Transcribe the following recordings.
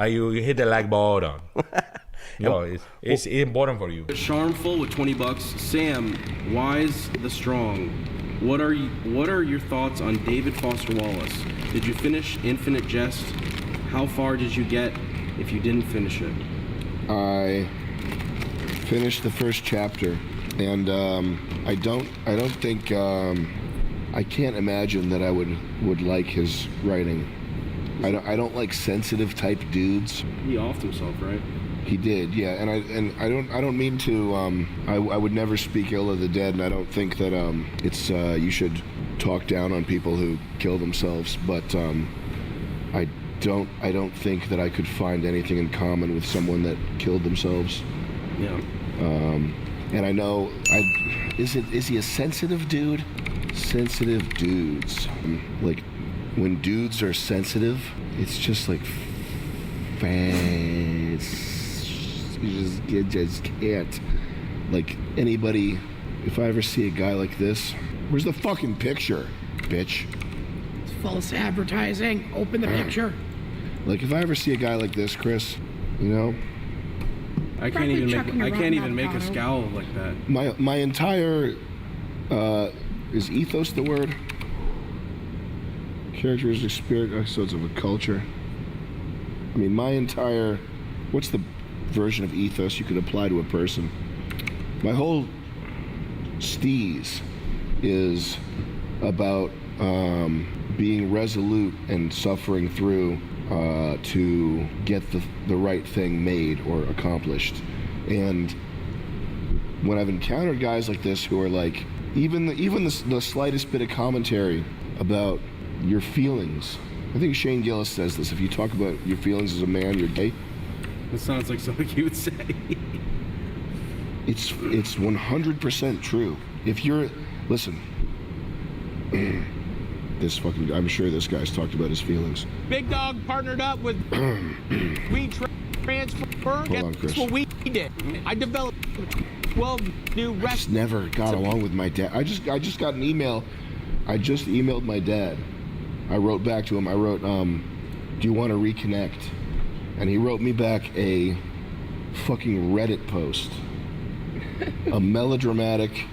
You hit the like button. Yo, it's important for you. Charmful with 20 bucks. Sam, Wise the Strong. What are your thoughts on David Foster Wallace? Did you finish Infinite Jest? How far did you get if you didn't finish it? I finished the first chapter, and I don't think I can't imagine that I would like his writing. I don't like sensitive type dudes. He offed himself, right? He did, yeah. And I don't mean to. I would never speak ill of the dead, and I don't think that it's you should talk down on people who kill themselves. But I don't think that I could find anything in common with someone that killed themselves. Yeah. And I know is he a sensitive dude? Sensitive dudes, like when dudes are sensitive, it's just like you just can't. Like anybody, if I ever see a guy like this, where's the fucking picture, bitch? It's false advertising. Open the picture. Like if I ever see a guy like this, Chris, you know, I can't even make a scowl like that. My entire is ethos the word? Characteristic, spirit, episodes of a culture. I mean, my entire, what's the version of ethos you could apply to a person? My whole steez is about being resolute and suffering through to get the right thing made or accomplished. And when I've encountered guys like this who are like, even the slightest bit of commentary about your feelings. I think Shane Gillis says this. If you talk about your feelings as a man, you're gay. That sounds like something you would say. It's 100% true. If you're, listen, this fucking, I'm sure this guy's talked about his feelings. Big Dog partnered up with We Transfer. Hold on, Chris. That's what we did. I developed 12 new I just never got along with my dad. I just got an email. I just emailed my dad. I wrote back to him. I wrote, do you want to reconnect? And he wrote me back a fucking Reddit post. A melodramatic,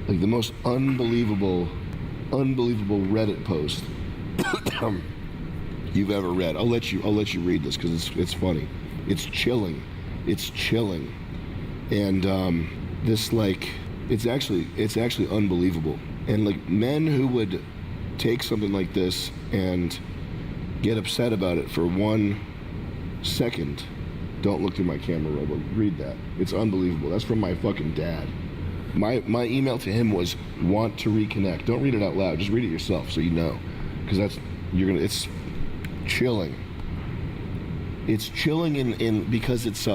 like the most unbelievable Reddit post you've ever read. I'll let you read this because it's funny. It's chilling. And this, like, it's actually unbelievable. And like men who would take something like this and get upset about it for 1 second, don't look through my camera roll, but read that. It's unbelievable. That's from my fucking dad. My email to him was, want to reconnect. Don't read it out loud, just read it yourself so you know. Because it's chilling. It's chilling in because it's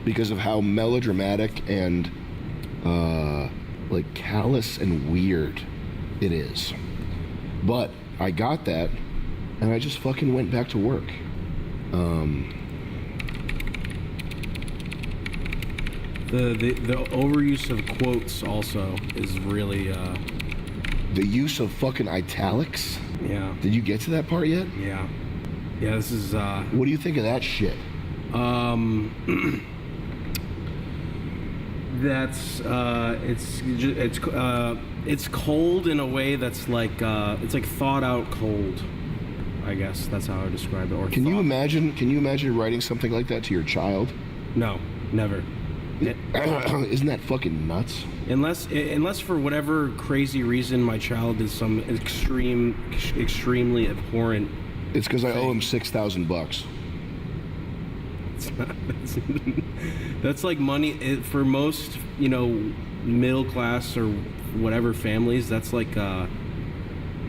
because of how melodramatic and like callous and weird it is. But I got that and I just fucking went back to work. The overuse of quotes also is really the use of fucking italics. Yeah. Did you get to that part yet? Yeah. Yeah, this is what do you think of that shit? That's it's cold in a way that's like it's like thought out cold. I guess that's how I would describe it. Or can you imagine writing something like that to your child? No, never. Isn't that fucking nuts? Unless for whatever crazy reason my child is some extremely abhorrent. It's because I owe him $6,000. It's not. That's like money for most, middle class or whatever families. That's like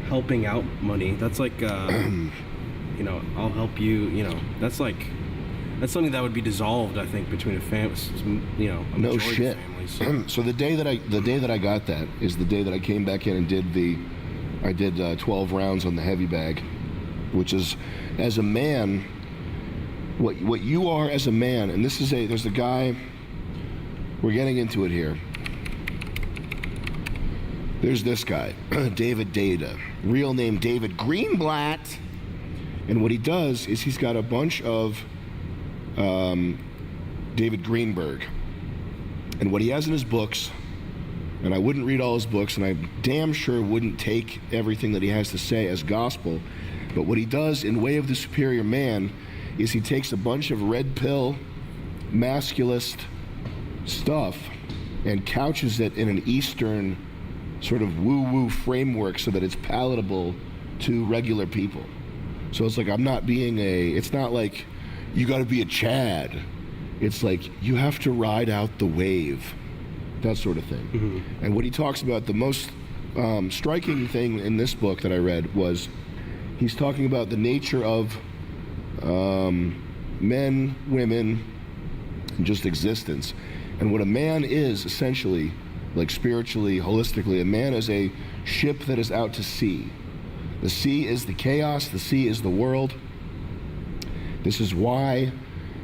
helping out money. That's like I'll help you. That's something that would be dissolved, I think, between a family. No shit. So the day that I got that is the day that I came back in and did 12 rounds on the heavy bag, which is, as a man, what you are as a man. And there's a guy. We're getting into it here. There's this guy, David Data, real name David Greenblatt, and what he does is he's got a bunch of David Greenberg. And what he has in his books, and I wouldn't read all his books, and I damn sure wouldn't take everything that he has to say as gospel, but what he does in Way of the Superior Man is he takes a bunch of red pill, masculist stuff and couches it in an Eastern sort of woo-woo framework so that it's palatable to regular people. So it's like, it's not like you got to be a Chad. It's like you have to ride out the wave, that sort of thing. Mm-hmm. And what he talks about, the most striking thing in this book that I read was he's talking about the nature of men, women, and just existence. And what a man is essentially, like spiritually, holistically, a man is a ship that is out to sea. The sea is the chaos, the sea is the world. This is why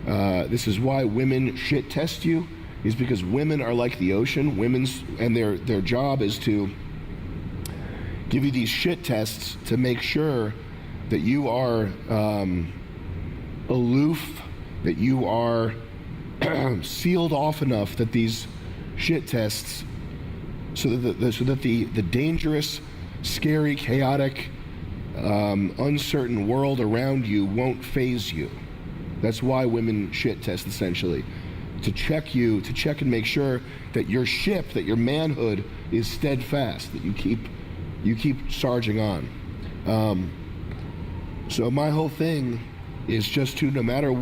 women shit test you, is because women are like the ocean. And their job is to give you these shit tests to make sure that you are aloof, that you are sealed off enough that these shit tests, so that the dangerous, scary, chaotic, uncertain world around you won't faze you. That's why women shit test, essentially, to check and make sure that your ship, that your manhood is steadfast, that you keep charging on. So my whole thing is just to, no matter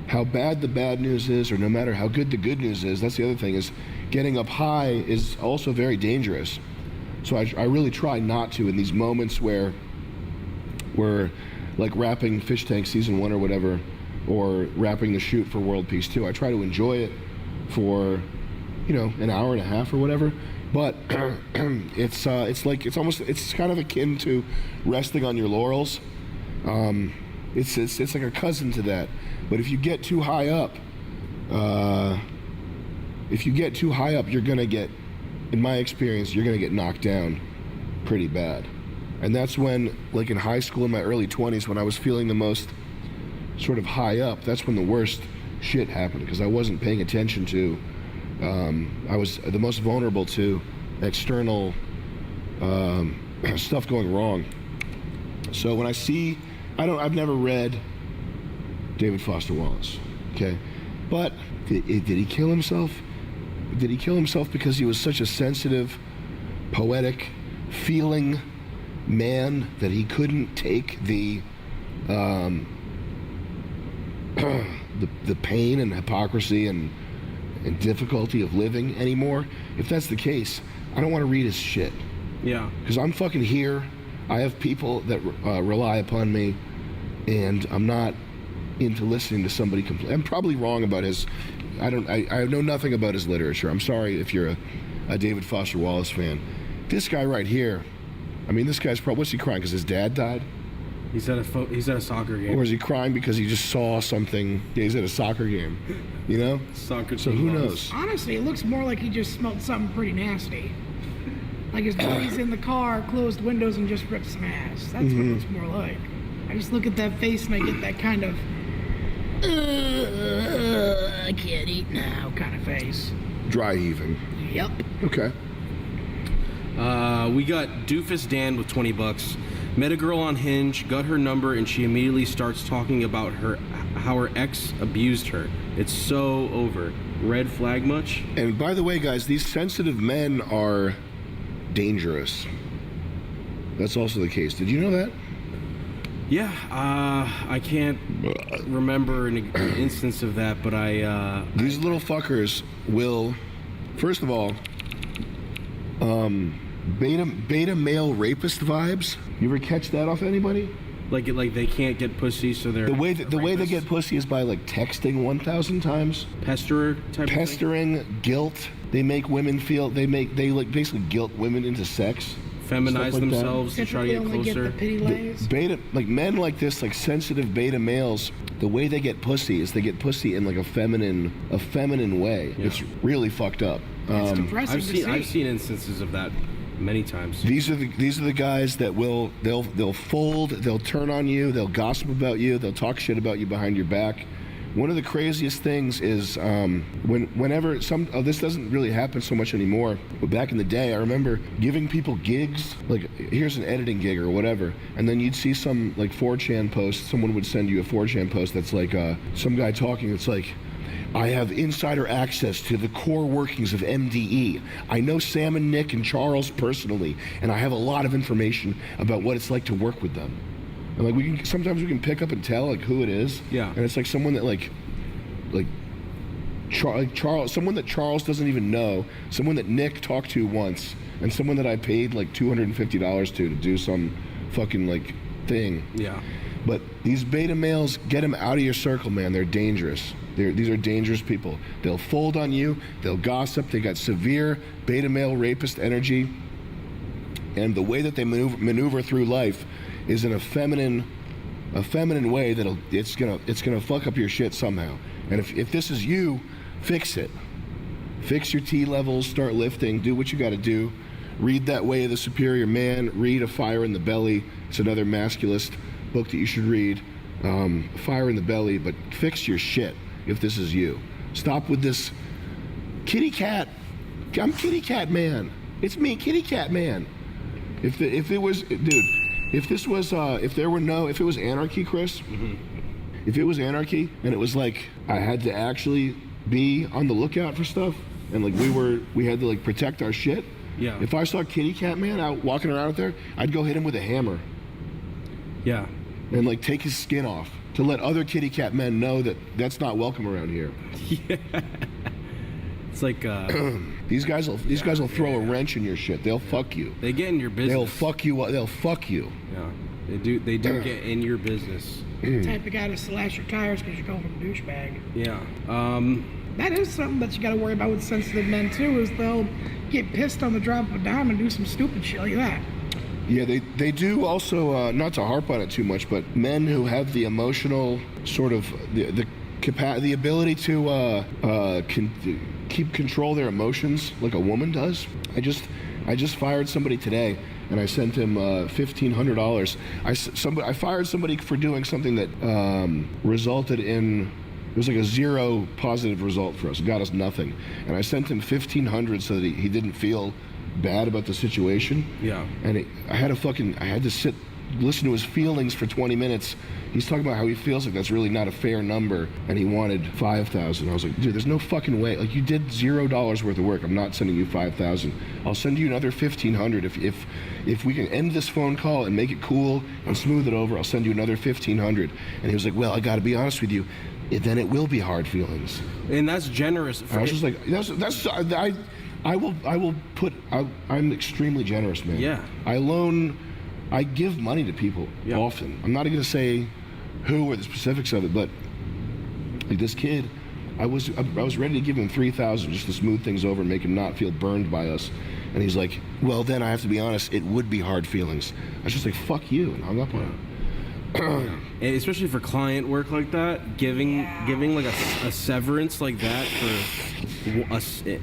how bad the bad news is, or no matter how good the good news is, that's the other thing, is getting up high is also very dangerous. So I really try not to, in these moments where we're like wrapping Fish Tank Season 1 or whatever, or wrapping the shoot for World Peace 2. I try to enjoy it for, an hour and a half or whatever. But it's kind of akin to resting on your laurels. It's like a cousin to that. But if you get too high up, you're gonna get, in my experience, you're gonna get knocked down pretty bad. And that's when, like in high school, in my early 20s, when I was feeling the most sort of high up, that's when the worst shit happened, because I wasn't paying attention to, I was the most vulnerable to external stuff going wrong. So when I see, I've never read David Foster Wallace, okay? But did he kill himself? Did he kill himself because he was such a sensitive, poetic, feeling man that he couldn't take the pain and hypocrisy and difficulty of living anymore? If that's the case, I don't want to read his shit. Yeah. Because I'm fucking here. I have people that rely upon me, and I'm not into listening to somebody complain. I'm probably wrong about his. I know nothing about his literature. I'm sorry if you're a David Foster Wallace fan. This guy right here, this guy's probably, what's he crying because his dad died? He's at a soccer game. Or is he crying because he just saw something? Yeah, he's at a soccer game, Soccer. So who knows? Honestly, it looks more like he just smelled something pretty nasty. Like his buddy's in the car, closed windows, and just ripped some ass. That's what it looks more like. I just look at that face and I get that kind of, I can't eat now kind of face. Dry heaving. Yep. Okay. We got Doofus Dan with $20. Met a girl on Hinge, got her number, and she immediately starts talking about how her ex abused her. It's so over. Red flag much? And by the way, guys, these sensitive men are dangerous. That's also the case. Did you know that? Yeah, I can't remember an instance of that, but these little fuckers will, first of all, beta male rapist vibes. You ever catch that off anybody? Like they can't get pussy, so they're the way they get pussy is by like texting 1,000 times. Pestering, guilt. They make women feel. They basically guilt women into sex. Feminize themselves to try to get closer. Get the pity lays. Beta, like men like this, like sensitive beta males, the way they get pussy is they get pussy in like a feminine way. Yeah. It's really fucked up. It's depressing to see. I've seen instances of that many times. These are the guys that they'll fold, they'll turn on you, they'll gossip about you, they'll talk shit about you behind your back, One of the craziest things is whenever this doesn't really happen so much anymore, but back in the day, I remember giving people gigs, like here's an editing gig or whatever, and then you'd see some like 4chan post, someone would send you a 4chan post that's like some guy talking, it's like, I have insider access to the core workings of MDE. I know Sam and Nick and Charls personally, and I have a lot of information about what it's like to work with them. And like sometimes we can pick up and tell like who it is. Yeah. And it's like someone that Charles, someone that Charles doesn't even know, someone that Nick talked to once, and someone that I paid like $250 to do some fucking like thing. Yeah. But these beta males, get them out of your circle, man. They're dangerous. These are dangerous people. They'll fold on you. They'll gossip. They got severe beta male rapist energy. And the way that they maneuver through life is in a feminine way that it's gonna fuck up your shit somehow. And if this is you, fix it. Fix your T levels. Start lifting. Do what you got to do. Read That Way of the Superior Man. Read A Fire in the Belly. It's another masculist book that you should read. Fire in the Belly. But fix your shit if this is you. Stop with this kitty cat. I'm kitty cat man. It's me, kitty cat man. If it was, dude, if this was, if it was anarchy, Chris, if it was anarchy and it was like I had to actually be on the lookout for stuff and like we had to like protect our shit. Yeah. If I saw kitty cat man out walking around out there, I'd go hit him with a hammer. Yeah. And like take his skin off to let other kitty cat men know that that's not welcome around here. Yeah. It's like these guys will throw a wrench in your shit. They'll fuck you. They get in your business. They'll fuck you. They'll fuck you. Yeah. They do get in your business. The type of guy to slash your tires because you're calling him a douchebag. Yeah. That is something that you got to worry about with sensitive men too. Is they'll get pissed on the drop of a dime and do some stupid shit like that. Yeah, they do also, not to harp on it too much, but men who have the emotional sort of the ability to keep control of their emotions like a woman does. I just fired somebody today, and I sent him $1,500. I fired somebody for doing something that resulted in, it was like a 0 positive result for us. It got us nothing, and I sent him $1,500 so that he didn't feel bad about the situation. Yeah. And I had to listen to his feelings for 20 minutes. He's talking about how he feels like that's really not a fair number, and he wanted $5,000. I was like, dude, there's no fucking way. Like, you did $0 worth of work. I'm not sending you $5,000. I'll send you another $1,500 if we can end this phone call and make it cool and smooth it over. I'll send you another $1,500. And he was like, well, I got to be honest with you. Then it will be hard feelings. And that's generous. I was just like, I'm extremely generous, man. Yeah. I give money to people often. I'm not going to say who or the specifics of it, but like this kid, I was ready to give him $3,000 just to smooth things over and make him not feel burned by us. And he's like, well, then I have to be honest, it would be hard feelings. I was just like, fuck you, and hung up on him. And especially for client work like that, giving like a severance like that for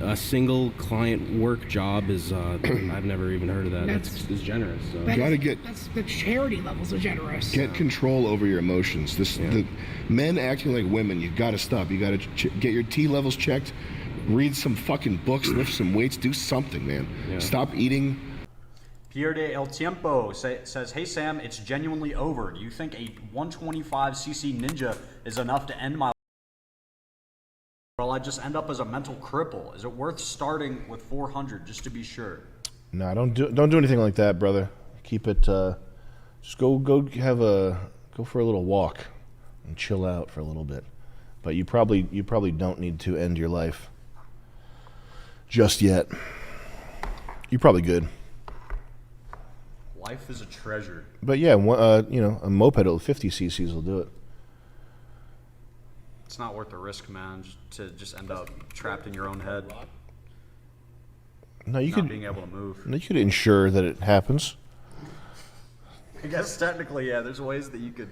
a single client work job is I've never even heard of that. That's generous. So. That's the charity levels of generous. Get control over your emotions. The men acting like women. You got to stop. You got to get your T levels checked. Read some fucking books. Lift some weights. Do something, man. Yeah. Stop eating. Pierre de El Tiempo says, hey Sam, it's genuinely over. Do you think a 125cc Ninja is enough to end my life? Or will I just end up as a mental cripple? Is it worth starting with 400 just to be sure? No, don't do anything like that, brother. Keep it. Just go for a little walk and chill out for a little bit. But you probably don't need to end your life just yet. You're probably good. Life is a treasure. But yeah, a moped at 50 cc's will do it. It's not worth the risk, man, to just end up trapped in your own head. No, you not being able to move. No, you could ensure that it happens. I guess technically, yeah. There's ways that you could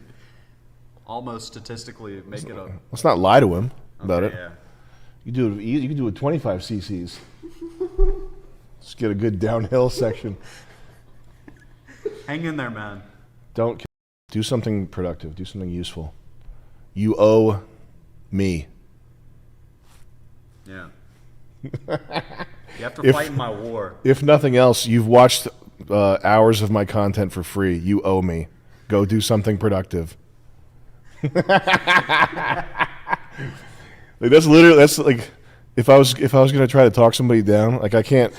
almost statistically make it up. Let's not lie to him about it. Yeah. You can do it with 25 cc's. Just get a good downhill section. Hang in there, man. Do something productive. Do something useful. You owe Me. Yeah. You have to fight in my war. If nothing else, you've watched hours of my content for free. You owe me. Go do something productive. Like, that's like if I was gonna try to talk somebody down, like I can't.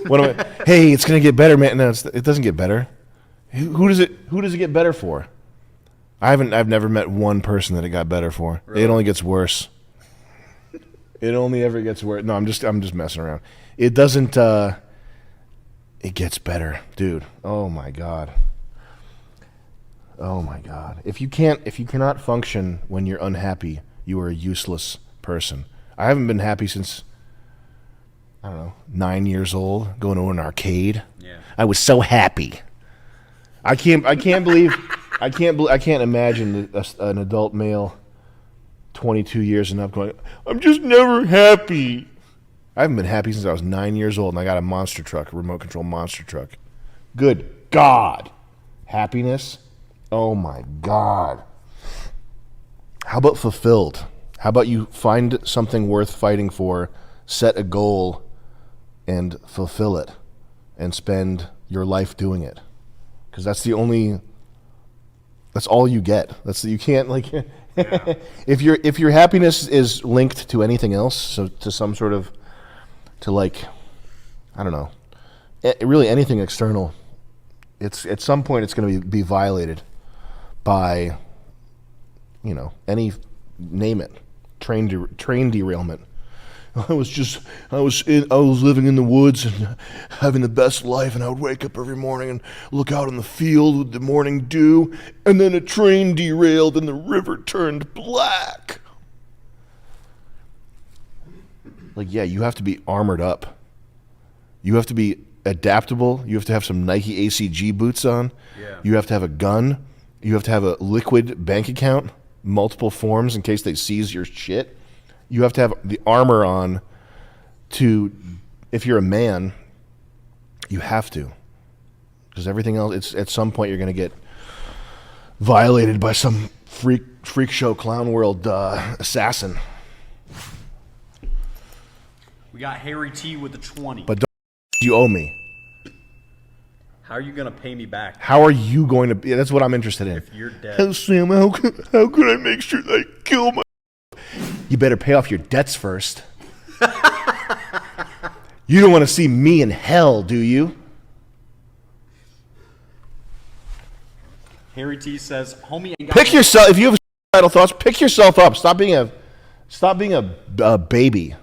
What am I? Hey, it's gonna get better, man. No, it doesn't get better. Who does it get better for? I've never met one person that it got better for. Really? It only gets worse. It only ever gets worse. No, I'm just messing around. It doesn't. It gets better, dude. Oh my god. Oh my god. If you cannot function when you're unhappy, you are a useless person. I haven't been happy since, I don't know, 9 years old, going to an arcade. Yeah. I was so happy. I can't imagine an adult male 22 years and up going, I'm just never happy. I haven't been happy since I was 9 years old and I got a monster truck, a remote control monster truck. Good God. Happiness? Oh my God. How about fulfilled? How about you find something worth fighting for, set a goal, and fulfill it, and spend your life doing it? Because that's all you get. You can't, like, yeah. if your happiness is linked to anything else, so to some sort of, to like, I don't know, really anything external, it's at some point it's going to be violated by, any, name it, train derailment. I was living in the woods and having the best life, and I would wake up every morning and look out on the field with the morning dew, and then a train derailed and the river turned black. Like, yeah, you have to be armored up. You have to be adaptable. You have to have some Nike ACG boots on. Yeah. You have to have a gun. You have to have a liquid bank account, multiple forms in case they seize your shit. You have to have the armor on to, if you're a man, you have to. Because everything else, it's at some point you're going to get violated by some freak show clown world assassin. We got Harry T with the 20. But you owe me. How are you going to pay me back? How are you going to, that's what I'm interested in. If you're dead. Hey, Sam, how could I make sure that I kill my... You better pay off your debts first. You don't want to see me in hell, do you? Harry T says, homie ain't got... Pick yourself, if you have suicidal thoughts, pick yourself up. Stop being a baby.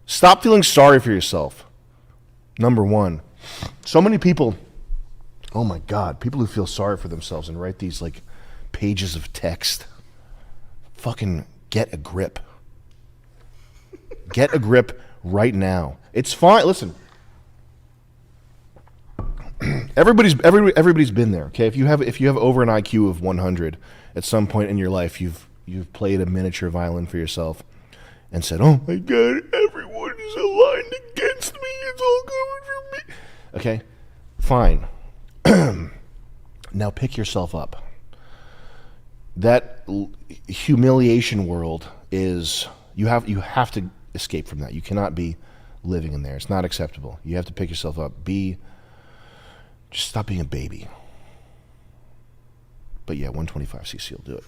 Stop feeling sorry for yourself. Number one. So many people, oh my God, people who feel sorry for themselves and write these like pages of text. Fucking get a grip. Get a grip right now. It's fine. Listen, everybody's been there. Okay, if you have over an IQ of 100 at some point in your life, you've played a miniature violin for yourself and said, "Oh my God, everyone is aligned against me. It's all coming from me." Okay, fine. Now pick yourself up. That humiliation world is you have to escape from that. You cannot be living in there. It's not acceptable. You have to pick yourself up. Just stop being a baby. But yeah, 125cc will do it.